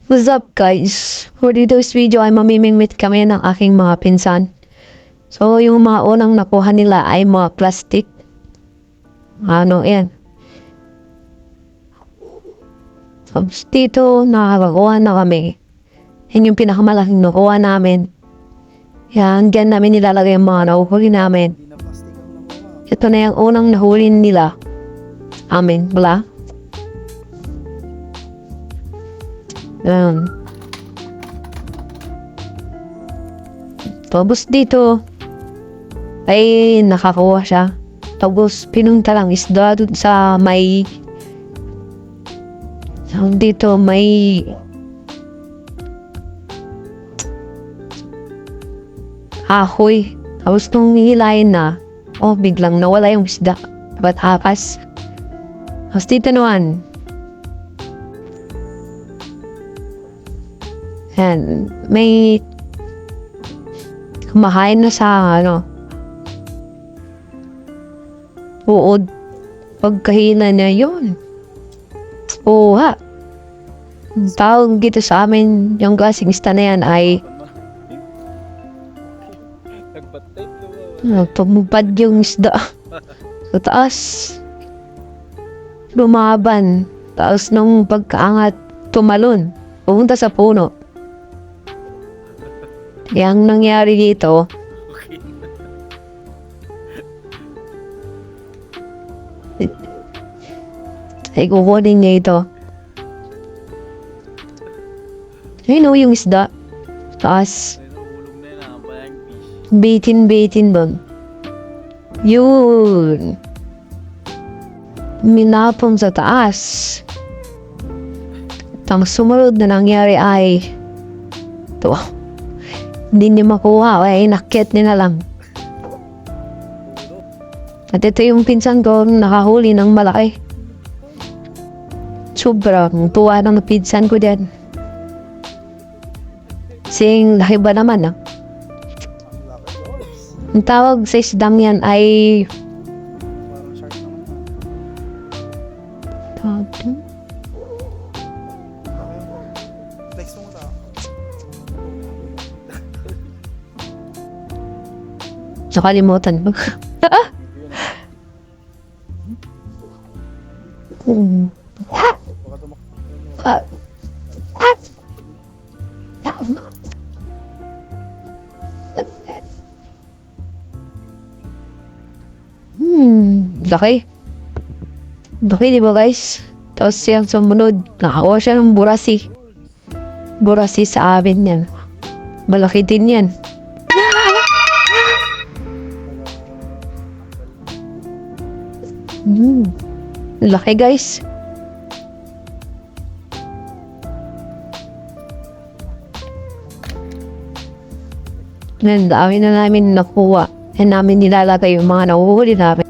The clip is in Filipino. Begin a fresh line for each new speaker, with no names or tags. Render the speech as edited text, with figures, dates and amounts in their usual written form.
What's up guys? For today's video ay mamimingwit kami ng aking mga pinsan. So yung mga unang nakuha nila ay mga plastic. Ano yan? So dito nakakakuha na kami. Yan yung pinakamalaking nakuha namin. Yan, dyan namin nilalagay yung mga nakuhuli namin. Ito na yung unang nahuli nila. Amin, wala? Yan. Tapos dito ay nakakuha siya. Tapos pinunta lang isda dun sa may dito may ahoy. Tapos nung hihilayin na, biglang nawala yung isda. Ba't hapas? Tapos dito naman, yan, may kumakain na sa uod. Pagkahina na yun. Uha. Ang tawag dito sa amin, yung gasing isda na yan ay tumupad yung isda sa taas. Lumaban. Tapos nung pagkaangat, tumalon. Pumunta sa puno. Yang nangyari dito, ay kukunin niya ito. Ayun yung isda. Taas. Bitin doon. Yun. Minapong sa taas. Ang sumunod na nangyari ay ito. Hindi niya makuha, ay inakyat niya na lang. At ito yung pinsan ko nakahuli ng malaki. Sobrang tuwa ng pinsan ko dyan. Sing laki ba naman Ang tawag sa isdang yan ay nakalimutan mo. Laki. Laki, di ba guys? Tapos siyang sumunod, nakakuha siya ng burasi. Burasi sa amin yan. Malaki din yan. Laki guys. Ang dami na namin nakuha. Yan namin nilalagay yung mga nahuhuli namin.